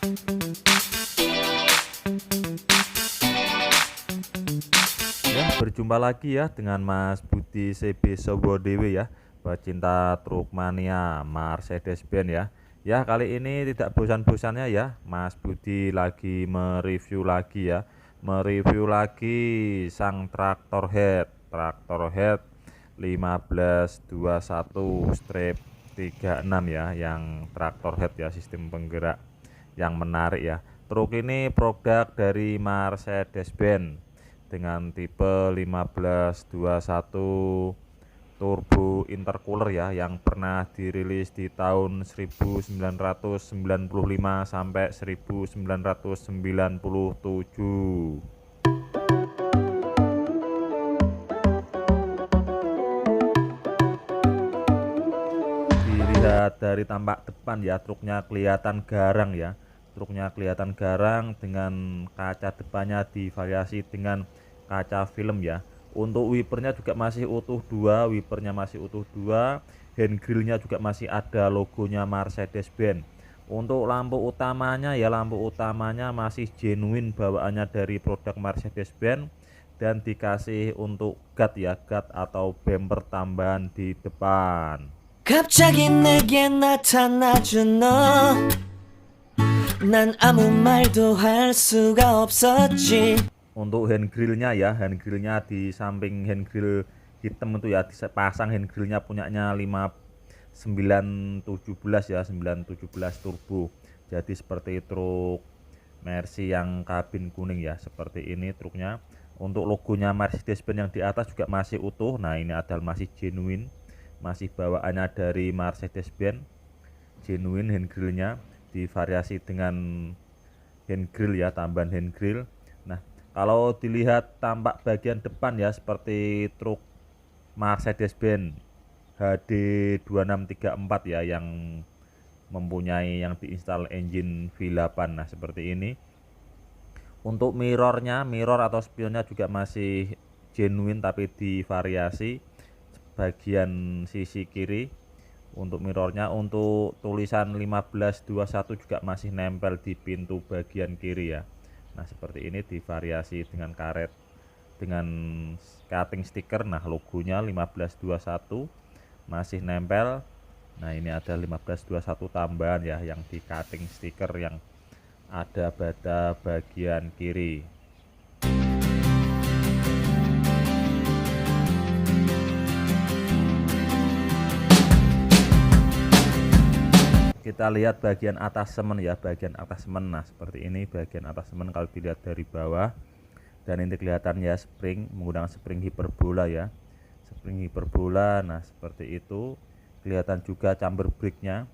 Ya, berjumpa lagi ya dengan Mas Budi CB Sobodewe ya, pecinta truk mania Mercedes-Benz ya. Ya, kali ini tidak bosan-bosannya ya, Mas Budi lagi mereview lagi sang traktor head 1521/36 ya, yang traktor head ya, sistem penggerak yang menarik ya. Truk ini produk dari Mercedes-Benz dengan tipe 1521 turbo intercooler ya, yang pernah dirilis di tahun 1995 sampai 1997. Dilihat dari tampak depan ya, truknya kelihatan garang ya. Truknya kelihatan garang dengan kaca depannya divariasi dengan kaca film ya. Untuk wipernya juga masih utuh dua, hand grillnya juga masih ada logonya Mercedes-Benz. Untuk lampu utamanya masih genuine bawaannya dari produk Mercedes-Benz, dan dikasih untuk guard atau bumper tambahan di depan. 갑자기 내게 나타나준 너, 난 아무 말도 할 수가 없었지. Untuk hand grillnya ya, hand grillnya di samping hand grill hitam itu ya, dipasang hand grillnya punyanya 917 ya, 917 turbo. Jadi seperti truk Mercy yang kabin kuning ya, seperti ini truknya. Untuk logonya Mercedes-Benz yang di atas juga masih utuh. Nah, ini adalah masih genuine, masih bawaannya dari Mercedes-Benz, genuine hand grillnya, divariasi dengan hand grill ya, tambahan hand grill. Nah, kalau dilihat tampak bagian depan ya, seperti truk Mercedes-Benz HD 2634 ya, yang mempunyai yang diinstal engine V8. Nah, seperti ini. Untuk mirror atau spionnya juga masih genuine tapi divariasi bagian sisi kiri. Untuk mirrornya, untuk tulisan 1521 juga masih nempel di pintu bagian kiri ya. Nah, seperti ini divariasi dengan karet, dengan cutting stiker. Nah, logonya 1521 masih nempel. Nah, ini ada 1521 tambahan ya, yang di cutting stiker yang ada pada bagian kiri. Kita lihat bagian atas semen ya, bagian atas semen. Nah, seperti ini bagian atas semen kalau dilihat dari bawah. Dan ini kelihatan ya, spring menggunakan spring hiperbola ya, spring hiperbola. Nah, seperti itu. Kelihatan juga chamber brake-nya,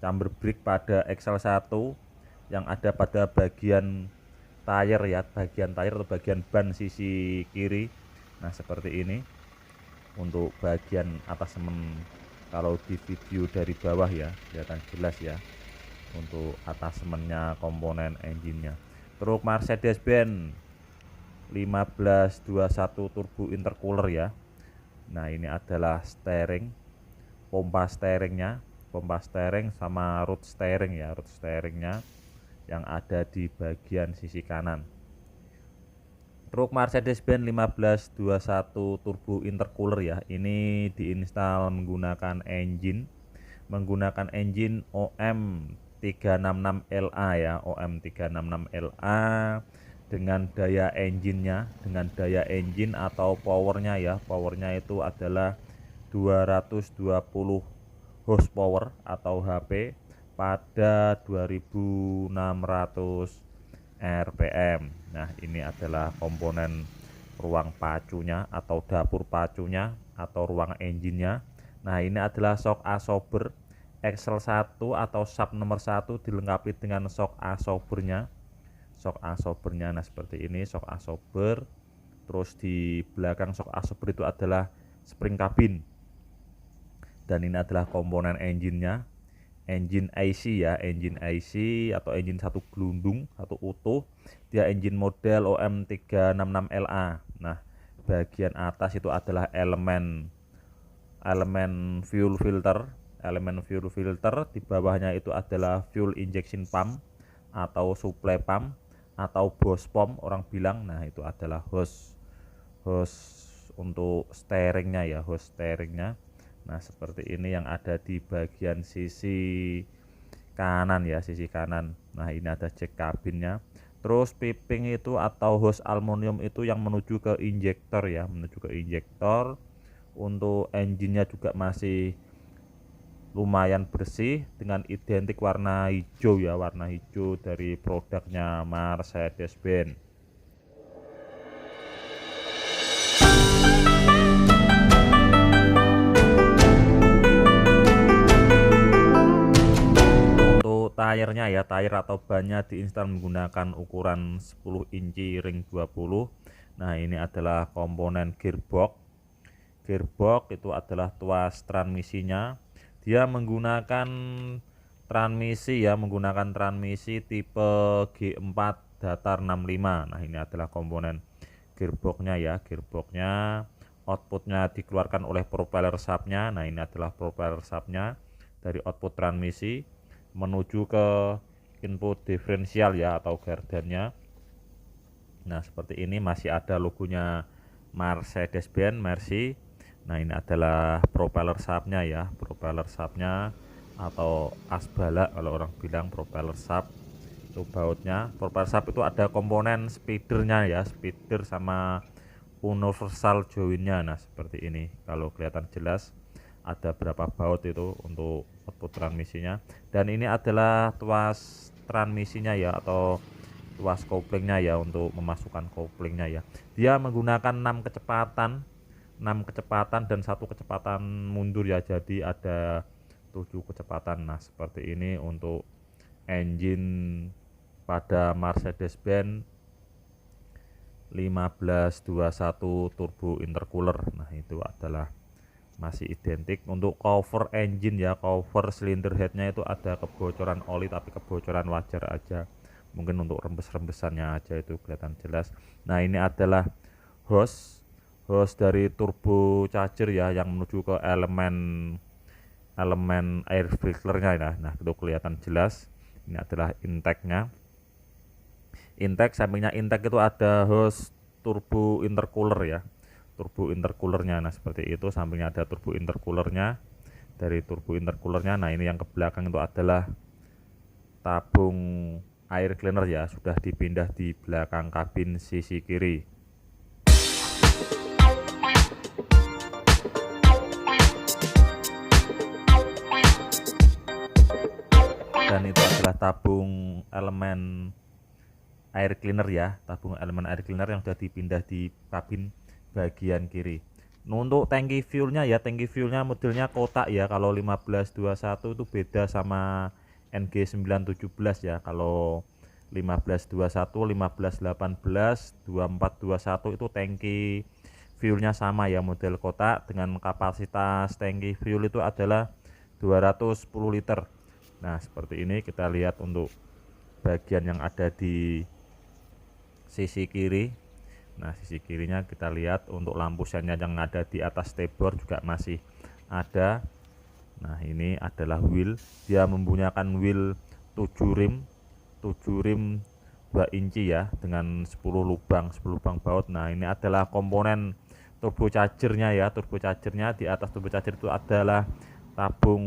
chamber brake pada Excel 1 yang ada pada bagian tire ya, bagian tire atau bagian ban sisi kiri. Nah, seperti ini untuk bagian atas semen. Kalau di video dari bawah ya, kelihatan jelas ya untuk atas semennya, komponen engine-nya. Truk Mercedes-Benz 1521 turbo intercooler ya. Nah, ini adalah steering, pompa steering sama root steering ya, root steeringnya yang ada di bagian sisi kanan. Truk Mercedes-Benz 1521 turbo intercooler ya, ini diinstal menggunakan engine OM 366LA ya, OM 366LA, dengan daya engine atau powernya ya, powernya itu adalah 220 horsepower atau HP pada 2600 rpm. Nah, ini adalah komponen ruang pacunya atau dapur pacunya atau ruang engine-nya. Nah, ini adalah shock absorber Excel 1 atau sub nomor 1 dilengkapi dengan shock absorbernya. Nah, seperti ini shock absorber. Terus di belakang shock absorber itu adalah spring kabin. Dan ini adalah komponen engine-nya, engine IC ya, engine IC atau engine satu gelundung, satu utuh. Dia engine model OM 366LA. Nah, bagian atas itu adalah elemen fuel filter, di bawahnya itu adalah fuel injection pump. atau supply pump atau bos pom orang bilang. Nah itu adalah hose untuk steeringnya ya, hose steeringnya. Nah seperti ini yang ada di bagian sisi kanan ya, sisi kanan. Nah ini ada jack kabinnya. Terus piping itu atau hose aluminium itu yang menuju ke injektor ya, menuju ke injektor. Untuk engine-nya juga masih lumayan bersih dengan identik warna hijau ya, warna hijau dari produknya Mercedes-Benz. Untuk tayarnya ya, tayar atau bannya diinstal menggunakan ukuran 10 inci ring 20. Nah ini adalah komponen gearbox. Gearbox itu adalah tuas transmisinya. Dia menggunakan transmisi tipe G4 datar 65. Nah ini adalah komponen gearboxnya ya, gearboxnya. Outputnya dikeluarkan oleh propeller shaftnya. Nah ini adalah propeller shaftnya dari output transmisi menuju ke input diferensial ya atau gardannya. Nah seperti ini, masih ada logonya Mercedes-Benz Mercy. Nah ini adalah propeller shaftnya ya, propeller shaftnya atau asbala kalau orang bilang propeller shaft. Itu bautnya. Propeller shaft itu ada komponen speedernya ya, speeder sama universal joinnya. Nah seperti ini, kalau kelihatan jelas ada berapa baut itu untuk output transmisinya. Dan ini adalah tuas transmisinya ya atau tuas koplingnya ya, untuk memasukkan koplingnya ya. Dia menggunakan 6 kecepatan dan 1 kecepatan mundur ya, jadi ada 7 kecepatan. Nah seperti ini untuk engine pada Mercedes-Benz 1521 turbo intercooler. Nah itu adalah masih identik. Untuk cover engine ya, cover cylinder headnya itu ada kebocoran oli, tapi kebocoran wajar aja, mungkin untuk rembes-rembesannya aja itu kelihatan jelas. Nah ini adalah hose dari turbo charger ya, yang menuju ke elemen air filternya ya. Nah itu kelihatan jelas. Ini adalah intake-nya. Intake, sampingnya intake itu ada hose turbo intercooler ya, turbo intercoolernya. Nah seperti itu, sampingnya ada turbo intercoolernya. Dari turbo intercoolernya, nah ini yang ke belakang itu adalah tabung air cleaner ya, sudah dipindah di belakang kabin sisi kiri. Dan itu adalah tabung elemen air cleaner ya, tabung elemen air cleaner yang sudah dipindah di kabin bagian kiri. Nah, untuk tangki fuelnya ya, tangki fuelnya modelnya kotak ya. Kalau 1521 itu beda sama NG917 ya. Kalau 1521, 1518, 2421 itu tangki fuelnya sama ya, model kotak dengan kapasitas tangki fuel itu adalah 210 liter. Nah seperti ini, kita lihat untuk bagian yang ada di sisi kiri. Nah sisi kirinya kita lihat untuk lampu sennya yang ada di atas dashboard juga masih ada. Nah ini adalah wheel, dia menggunakan wheel 7 rim 2 inci ya, dengan 10 lubang baut. Nah ini adalah komponen turbochargernya ya, turbochargernya. Di atas turbocharger itu adalah tabung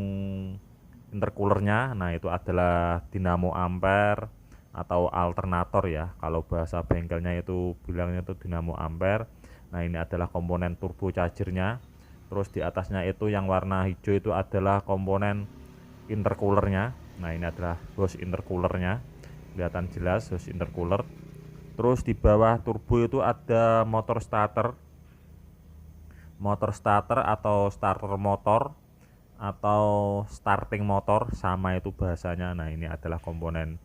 intercoolernya. Nah itu adalah dinamo ampere atau alternator ya, kalau bahasa bengkelnya itu bilangnya itu dinamo ampere. Nah ini adalah komponen turbochargernya. Terus di atasnya itu yang warna hijau itu adalah komponen intercoolernya. Nah ini adalah hose intercoolernya, kelihatan jelas hose intercooler. Terus di bawah turbo itu ada motor starter atau starter motor atau starting motor, sama itu bahasanya. Nah ini adalah komponen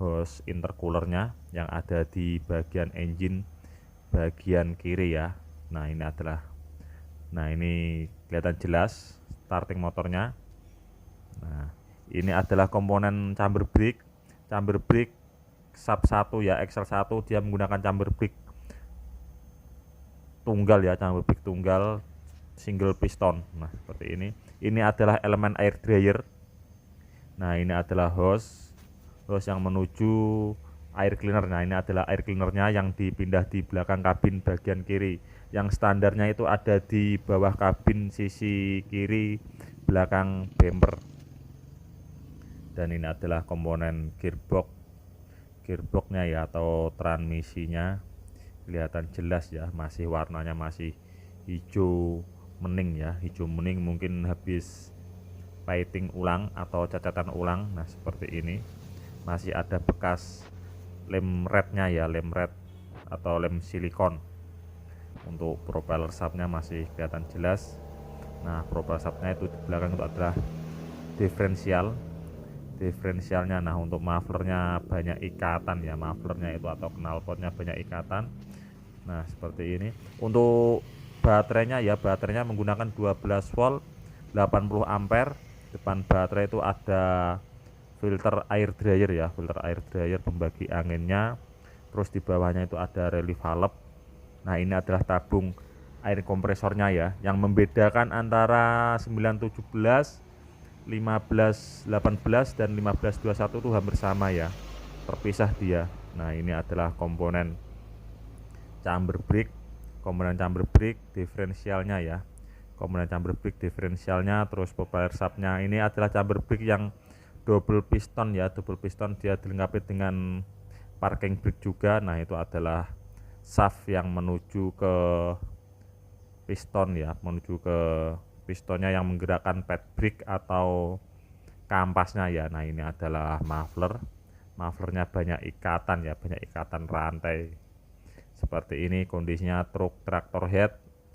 hose intercoolernya yang ada di bagian engine bagian kiri ya. Nah ini kelihatan jelas starting motornya. Nah ini adalah komponen chamber brake sub 1 ya, XL1. Dia menggunakan chamber brake tunggal ya, chamber brake tunggal single piston. Nah seperti ini adalah elemen air dryer. Nah ini adalah hose Terus yang menuju air cleaner, nah ini adalah air cleanernya yang dipindah di belakang kabin bagian kiri, yang standarnya itu ada di bawah kabin sisi kiri belakang bumper. Dan ini adalah komponen gearboxnya ya, atau transmisinya. Kelihatan jelas ya, masih warnanya masih hijau mening ya, hijau mening, mungkin habis painting ulang atau cacatan ulang. Nah seperti ini, masih ada bekas lem rednya ya, lem red atau lem silikon. Untuk propeller subnya masih kelihatan jelas. Nah propeller subnya itu di belakang itu adalah diferensialnya. Nah untuk mufflernya banyak ikatan ya, mufflernya itu atau knalpotnya banyak ikatan. Nah seperti ini. Untuk baterainya ya, baterainya menggunakan 12 volt 80 ampere. Depan baterai itu ada filter air dryer ya, filter air dryer pembagi anginnya. Terus di bawahnya itu ada relief valve. Nah ini adalah tabung air kompresornya ya, yang membedakan antara 917, 1518 dan 1521 itu hampir sama ya, terpisah dia. Nah ini adalah komponen chamber brake diferensialnya ya, komponen chamber brake diferensialnya. Terus propeller subnya ini adalah chamber brake yang double piston ya, double piston, dia dilengkapi dengan parking brake juga. Nah itu adalah shaft yang menuju ke piston ya, menuju ke pistonnya yang menggerakkan pad brake atau kampasnya ya. Nah ini adalah mufflernya banyak ikatan ya, banyak ikatan rantai. Seperti ini kondisinya truk traktor head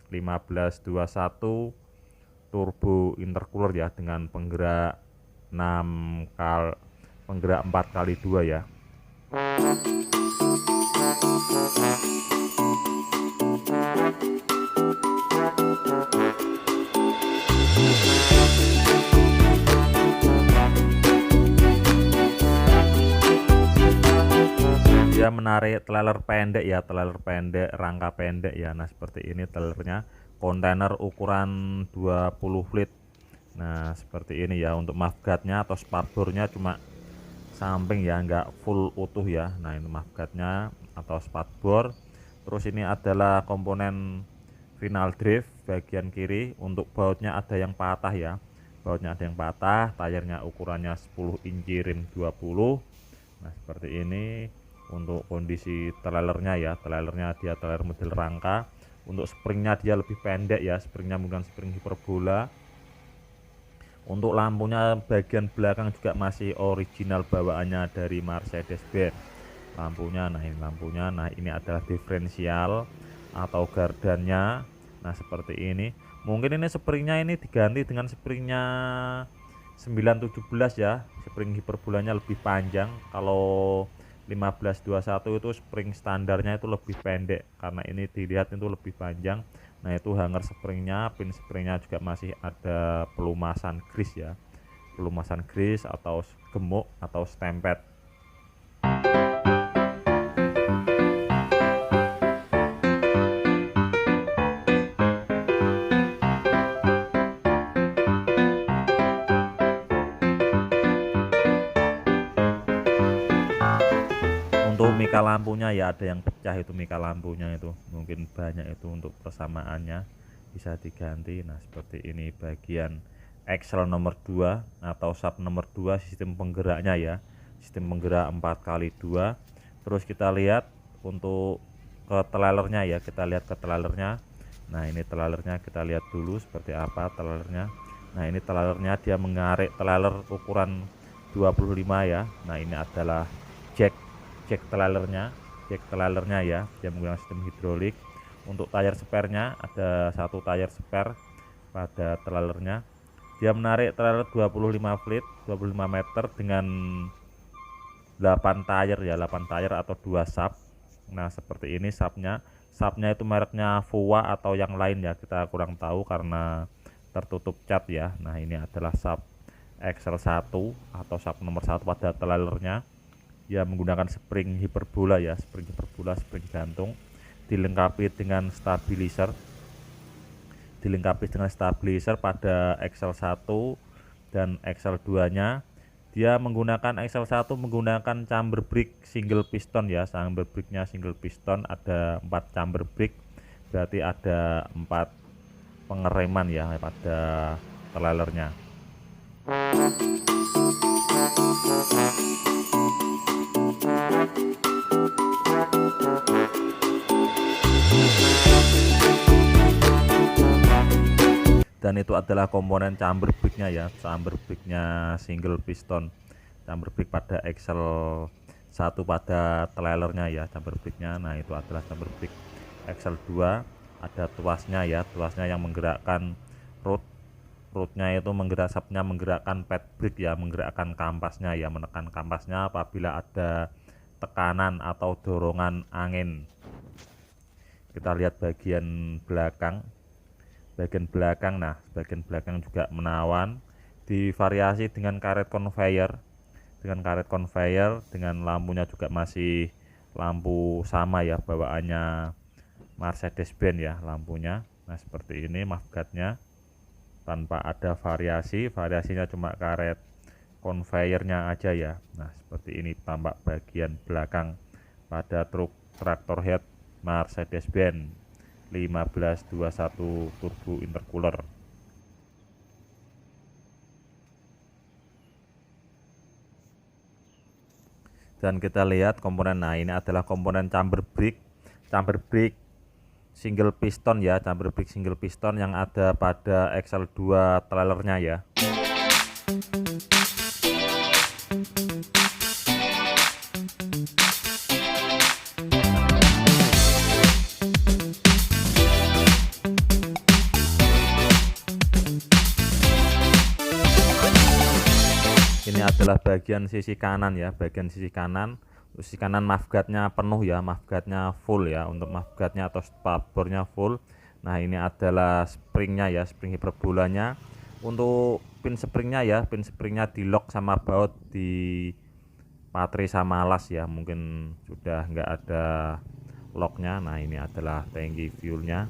1521 turbo intercooler ya, dengan penggerak 4x2 ya. Dia menarik trailer pendek ya, trailer pendek, rangka pendek ya. Nah seperti ini trailernya, kontainer ukuran 20 feet. Nah seperti ini ya. Untuk mudguardnya atau spatbornya cuma samping ya, enggak full utuh ya. Nah ini mudguardnya atau spatbor. Terus ini adalah komponen final drive bagian kiri. Untuk bautnya ada yang patah ya, bautnya ada yang patah. Tayarnya ukurannya 10 inci, rim 20. Nah seperti ini. Untuk kondisi trailernya ya, trailernya dia trailer model rangka. Untuk springnya dia lebih pendek ya, springnya menggunakan spring hiperbola. Untuk lampunya bagian belakang juga masih original bawaannya dari Mercedes-Benz. Lampunya, nah ini lampunya. Nah ini adalah diferensial atau gardannya. Nah seperti ini. Mungkin ini springnya ini diganti dengan springnya 917 ya, spring hiperbolanya lebih panjang. Kalau 1521 itu spring standarnya itu lebih pendek, karena ini dilihat itu lebih panjang. Nah itu hanger springnya, pin springnya juga masih ada pelumasan grease ya, pelumasan grease atau gemuk atau stempet. Untuk mika lampunya ya, ada yang pecah itu mika lampunya, itu mungkin banyak itu. Untuk persamaannya bisa diganti. Nah seperti ini bagian axle nomor 2 atau sub nomor 2, sistem penggeraknya ya, sistem penggerak 4x2. Terus kita lihat untuk ke trailernya ya, kita lihat ke trailernya. Nah ini trailernya, kita lihat dulu seperti apa trailernya. Nah ini trailernya, dia mengarik trailer ukuran 25 ya. Nah ini adalah jack trailernya ya, dia menggunakan sistem hidrolik. Untuk tayar sparenya ada satu tayar spare pada trailernya. Dia menarik trailer 25 meter dengan 8 tayar ya, 8 tayar atau 2 sub. Nah seperti ini subnya itu mereknya Voa atau yang lain ya, kita kurang tahu karena tertutup cat ya. Nah ini adalah sub XL1 atau sub nomor 1 pada trailernya. Ya menggunakan spring hiperbola ya, spring gantung, dilengkapi dengan stabilizer pada XL1 dan XL2 nya. Dia menggunakan XL1 menggunakan chamber brake single piston ya, chamber brake-nya single piston, ada 4 chamber brake, berarti ada 4 pengereman ya pada trailernya. Dan itu adalah komponen chamber brake-nya ya, chamber brake-nya single piston, chamber brake pada XL1 pada trailernya ya, chamber brake-nya. Nah itu adalah chamber brake XL2, ada tuasnya ya, tuasnya yang menggerakkan rodnya itu menggerakkan pad brake ya, menggerakkan kampasnya ya, menekan kampasnya apabila ada tekanan atau dorongan angin. Kita lihat bagian belakang. Nah bagian belakang juga menawan, divariasi dengan karet conveyor, dengan lampunya juga masih lampu sama ya, bawaannya Mercedes-Benz ya lampunya. Nah seperti ini mudguardnya, tanpa ada variasinya cuma karet conveyornya aja ya. Nah seperti ini tampak bagian belakang pada truk traktor head Mercedes-Benz 1521 turbo intercooler. Dan kita lihat komponen, nah ini adalah komponen chamber brake single piston ya, chamber brake single piston yang ada pada XL2 trailernya ya. Ini adalah bagian sisi kanan ya, sisi kanan mudguardnya penuh ya, mudguardnya full ya, untuk mudguardnya atau spakbornya full. Nah ini adalah springnya ya, spring hiperbolanya. Untuk pin springnya di lock sama baut, di patri sama las ya, mungkin sudah enggak ada locknya. Nah ini adalah tangki fuelnya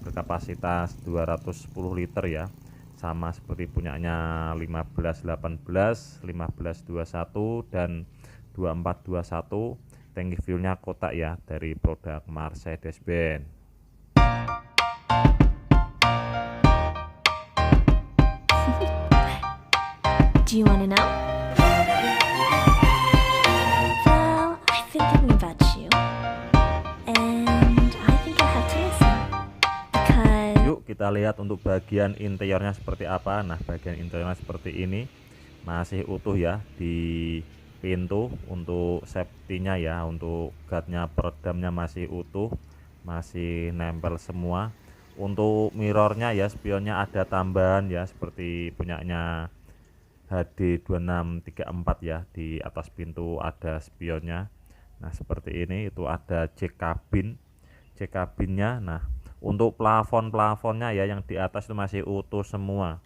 berkapasitas 210 liter ya, sama seperti punyanya 1518, 1521 dan 2421. Tangki fuelnya kotak ya, dari produk Mercedes-Benz. Do you wanna know? Well, I've been thinking about you, and I think I have to listen. Because Yuk kita lihat untuk bagian interiornya seperti apa. Nah bagian interiornya seperti ini, masih utuh ya di pintu. Untuk safety-nya ya, untuk guardnya, peredamnya masih utuh, masih nempel semua. Untuk mirrornya ya, spionnya ada tambahan ya, seperti punyanya HD2634 ya, di atas pintu ada spionnya. Nah seperti ini. Itu ada jack kabinnya. Nah untuk plafonnya ya, yang di atas itu masih utuh semua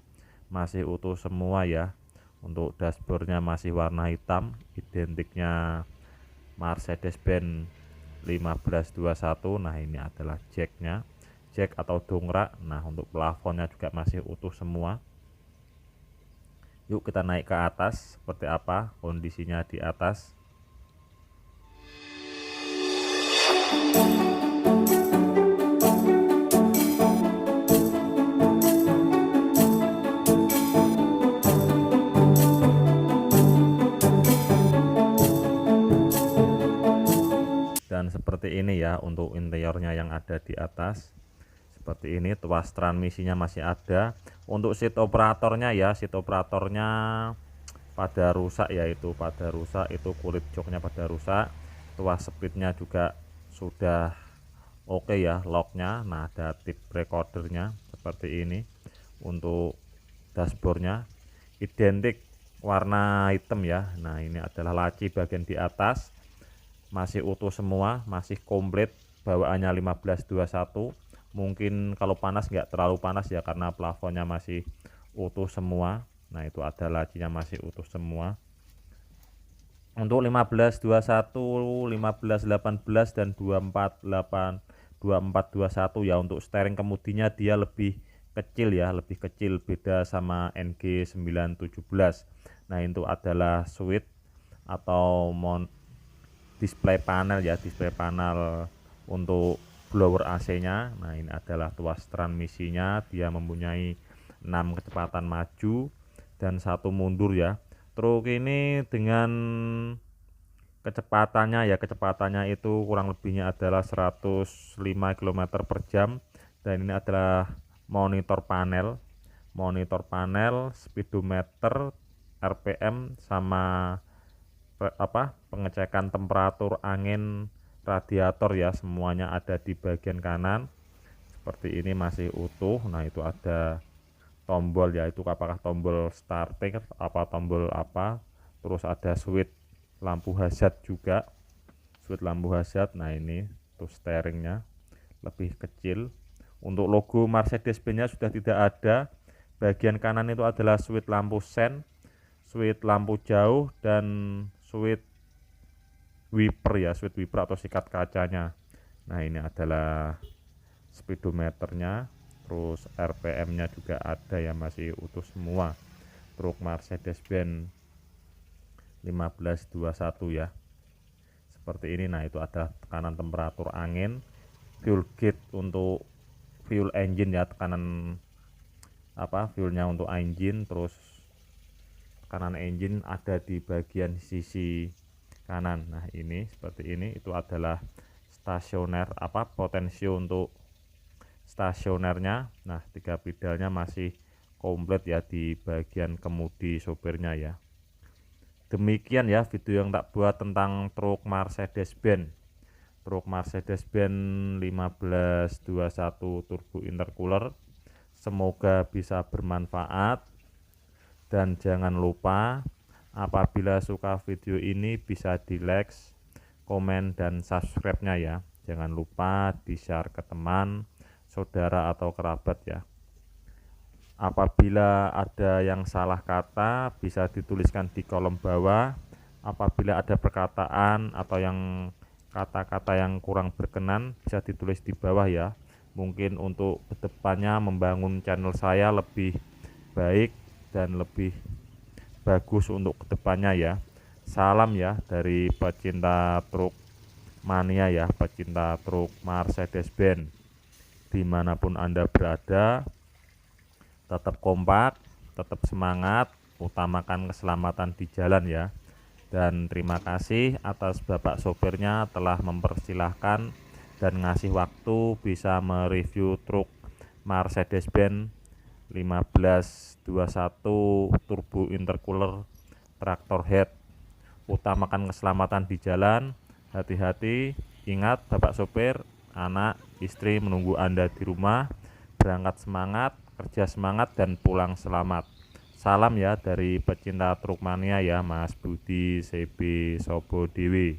ya. Untuk dashboardnya masih warna hitam, identiknya Mercedes-Benz 1521. Nah ini adalah jack atau dongkrak. Nah untuk plafonnya juga masih utuh semua. Yuk kita naik ke atas, seperti apa kondisinya di atas. Dan seperti ini ya untuk interiornya yang ada di atas. Seperti ini, tuas transmisinya masih ada. Untuk seat operatornya ya, pada rusak ya, itu kulit joknya pada rusak. Tuas speednya juga sudah oke ya, locknya. Nah ada tip recordernya seperti ini. Untuk dashboardnya identik warna hitam ya. Nah ini adalah laci bagian di atas, masih utuh semua, masih komplit, bawaannya 1521. Mungkin kalau panas nggak terlalu panas ya, karena plafonnya masih utuh semua. Nah itu ada lacinya masih utuh semua. Untuk 1521, 1518 dan 2421 ya, untuk steering kemudinya dia lebih kecil ya, lebih kecil, beda sama NG917. Nah itu adalah switch atau display panel ya, display panel untuk blower AC-nya. Nah ini adalah tuas transmisinya, dia mempunyai 6 kecepatan maju dan 1 mundur ya. Truk ini dengan kecepatannya itu kurang lebihnya adalah 105 km per jam, dan ini adalah monitor panel, speedometer, RPM, sama pengecekan temperatur angin radiator ya, semuanya ada di bagian kanan seperti ini, masih utuh. Nah itu ada tombol ya, itu apakah tombol starting apa tombol apa, terus ada switch lampu hazard juga, switch lampu hazard. Nah ini tuh steeringnya lebih kecil. Untuk logo Mercedes-Benz nya sudah tidak ada. Bagian kanan itu adalah switch lampu sen, switch lampu jauh, dan switch wiper ya, switch wiper atau sikat kacanya. Nah ini adalah speedometernya, terus RPM nya juga ada ya, masih utuh semua. Truk Mercedes-Benz 1521 ya, seperti ini. Nah itu ada tekanan temperatur angin, fuel gauge untuk fuel engine ya, tekanan fuelnya untuk engine, terus tekanan engine ada di bagian sisi kanan. Nah ini seperti ini, itu adalah stasioner potensio untuk stasionernya. Nah 3 pedalnya masih komplit ya di bagian kemudi sopirnya ya. Demikian ya video yang tak buat tentang truk Mercedes-Benz 1521 turbo intercooler. Semoga bisa bermanfaat, dan jangan lupa apabila suka video ini bisa di like, komen, dan subscribe-nya ya. Jangan lupa di share ke teman, saudara, atau kerabat ya. Apabila ada yang salah kata bisa dituliskan di kolom bawah. Apabila ada perkataan atau yang kata-kata yang kurang berkenan bisa ditulis di bawah ya. Mungkin untuk kedepannya membangun channel saya lebih baik dan lebih bagus untuk kedepannya ya. Salam ya dari pecinta truk mania ya, pecinta truk Mercedes-Benz. Dimanapun Anda berada, tetap kompak, tetap semangat, utamakan keselamatan di jalan ya. Dan terima kasih atas bapak sopirnya telah mempersilahkan dan ngasih waktu bisa mereview truk Mercedes-Benz 1521 turbo intercooler traktor head. Utamakan keselamatan di jalan, hati-hati, ingat bapak sopir, anak, istri menunggu Anda di rumah. Berangkat semangat, kerja semangat, dan pulang selamat. Salam ya dari pecinta truk mania ya, Mas Budi CB Sobo Dewi.